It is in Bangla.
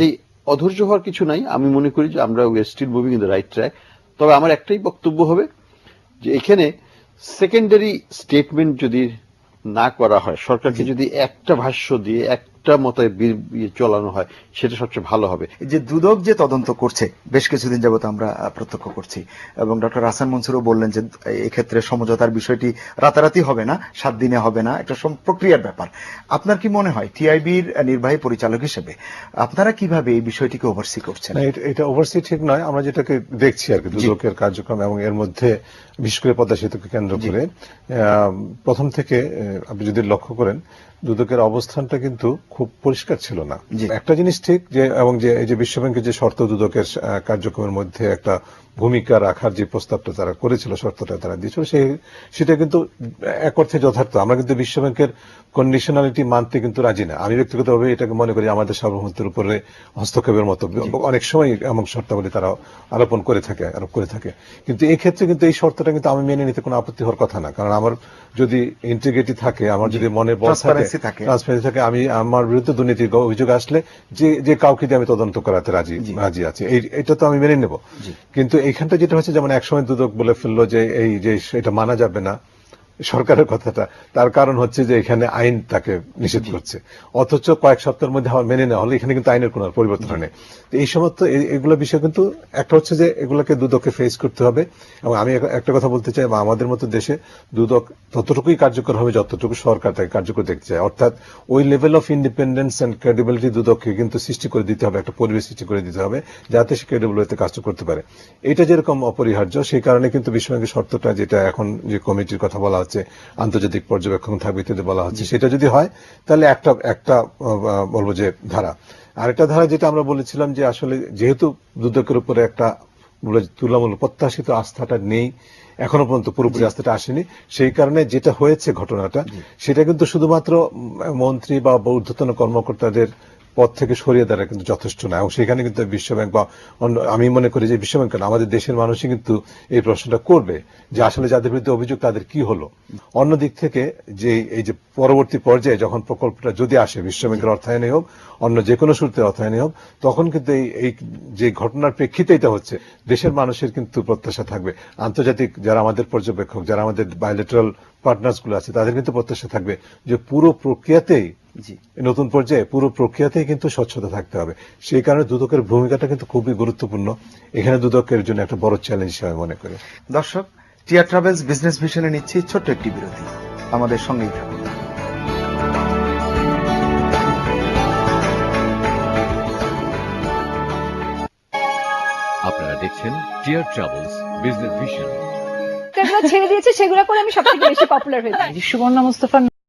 এই অধৈর্য হওয়ার কিছু নাই। আমি মনে করি যে আমরা we are still moving in the right track. তবে আমার একটাই বক্তব্য হবে যে এখানে সেকেন্ডারি স্টেটমেন্ট যদি না করা হয়, সরকারকে যদি একটা ভাষ্য দিয়ে একটা মতে চলানো হয়, সেটা সবচেয়ে ভালো হবে। যে দুদক যে তদন্ত করছে বেশ কিছুদিন যাবত আমরা প্রত্যক্ষ করছি, এবং ডক্টর হাসান মনসুরও বললেন যে এক্ষেত্রে সমঝোতার বিষয়টি রাতারাতি হবে না, 7 দিনে হবে না, একটা প্রক্রিয়ার ব্যাপার। আপনার কি মনে হয় টিআইবির নির্বাহী পরিচালক হিসেবে আপনারা কিভাবে এই বিষয়টিকে ওভারসি করছেন? এটা ওভারসি ঠিক নয়, আমরা যেটাকে দেখছি আর কি দুদকের কার্যক্রম, এবং এর মধ্যে বিশেষ করে পদ্মা সেতুকে কেন্দ্র করে প্রথম থেকে আপনি যদি লক্ষ্য করেন দুদকের অবস্থানটা কিন্তু খুব পরিষ্কার ছিল না। একটা জিনিস ঠিক যে, এবং যে এই যে বিশ্বব্যাংকের যে শর্ত দুদকের কার্যক্রমের মধ্যে একটা ভূমিকা রাখার যে প্রস্তাবটা তারা করেছিল, শর্তটা তারা দিয়েছিল, সেটা কিন্তু এক অর্থে যথার্থ। আমরা কিন্তু বিশ্বব্যাংকের কন্ডিশনালিটি মানতে কিন্তু রাজি না। আমি ব্যক্তিগতভাবে এটাকে মনে করি আমাদের সার্বভৌমত্বের উপরে হস্তক্ষেপের মতো। অনেক সময় এমন শর্তাবলী তারা আরোপ করে থাকে, কিন্তু এই ক্ষেত্রে কিন্তু এই শর্তটা কিন্তু আমি মেনে নিতে কোনো আপত্তি হওয়ার কথা না। কারণ আমার যদি ইন্টিগ্রিটি থাকে, আমার যদি মনে বল থাকে, ট্রান্সপারেন্সি থাকে, আমি আমার বিরুদ্ধে দুর্নীতির অভিযোগ আসলে যে কাউকে দিয়ে আমি তদন্ত করাতে রাজি আছি, এটা তো আমি মেনে নেব। কিন্তু এইখানটা যেটা হচ্ছে, যেমন একসময় দুদক বলে ফেললো যে এটা মানা যাবে না সরকারের কথাটা, তার কারণ হচ্ছে যে এখানে আইন তাকে নিষেধ করছে, অথচ কয়েক সপ্তাহের মধ্যে মেনে নেওয়া হলে এখানে কিন্তু আইনের কোনো পরিবর্তন হয়নি। এই সমস্ত এগুলো বিষয় কিন্তু একটা হচ্ছে যে এগুলোকে দুদককে ফেস করতে হবে। এবং আমি একটা কথা বলতে চাই, আমাদের মতো দেশে দুদক ততটুকুই কার্যকর হবে যতটুকু সরকার তাকে কার্যকর দেখতে চায়। অর্থাৎ ওই level of independence and credibility দুদককে কিন্তু সৃষ্টি করে দিতে হবে, একটা পরিবেশ সৃষ্টি করে দিতে হবে যাতে সে ক্রেডিবল হতে কাজটা করতে পারে। এটা যেরকম অপরিহার্য, সেই কারণে কিন্তু বিশ্বব্যাংকের শর্তটা, যেটা এখন যে কমিটির কথা বলা হচ্ছে, আন্তর্জাতিক পর্যবেক্ষণ থাকবে ইত্যাদি বলা হচ্ছে, সেটা যদি হয় তাহলে একটা বলবো যে ধারা। আরেকটা ধারা যেটা আমরা বলেছিলাম যে আসলে যেহেতু দুদকের উপরে একটা তুলনামূলক প্রত্যাশিত আস্থাটা নেই, এখনো পর্যন্ত পুরোপুরি আস্থাটা আসেনি, সেই কারণে যেটা হয়েছে ঘটনাটা, সেটা কিন্তু শুধুমাত্র মন্ত্রী বা ঊর্ধ্বতন কর্মকর্তাদের পদ থেকে সরিয়ে দেওয়া কিন্তু যথেষ্ট না। এবং সেখানে কিন্তু বিশ্বব্যাংক বা আমি মনে করি যে বিশ্বব্যাংক আমাদের দেশের মানুষই কিন্তু এই প্রশ্নটা করবে যে আসলে যাদের বিরুদ্ধে অভিযোগ তাদের কি হলো। অন্যদিক থেকে যে এই যে পরবর্তী পর্যায়ে যখন প্রকল্পটা যদি আসে, বিশ্বব্যাংকের অর্থায়নে হোক, অন্য যে কোনো সূত্রে অর্থায়নে হোক, তখন কিন্তু এই যে ঘটনার প্রেক্ষিতে এটা হচ্ছে, দেশের মানুষের কিন্তু প্রত্যাশা থাকবে, আন্তর্জাতিক যারা আমাদের পর্যবেক্ষক, যারা আমাদের বায়োলেটারাল পার্টনার্স গুলো আছে, তাদের কিন্তু প্রত্যাশা থাকবে যে পুরো প্রক্রিয়াতেই, নতুন পর্যায়ে পুরো প্রক্রিয়াতেই কিন্তু স্বচ্ছতা থাকতে হবে। সেই কারণে দুদকের ভূমিকাটা কিন্তু খুবই গুরুত্বপূর্ণ। এখানে দুদকের জন্য একটা বড় চ্যালেঞ্জ হিসেবে মনে করি। দর্শক, টিআর ট্রাভেলস বিজনেস ভিশনে নিচ্ছি ছোট্ট একটি বিরতি, আমাদের সঙ্গেই থাকুন। আপনারা দেখছেন টিআর ট্রাভেলস বিজনেস ভিশন। ছেড়ে দিয়েছে, সেগুলো করে আমি সবথেকে বেশি পপুলার হয়েছি। সুবর্ণা মুস্তাফা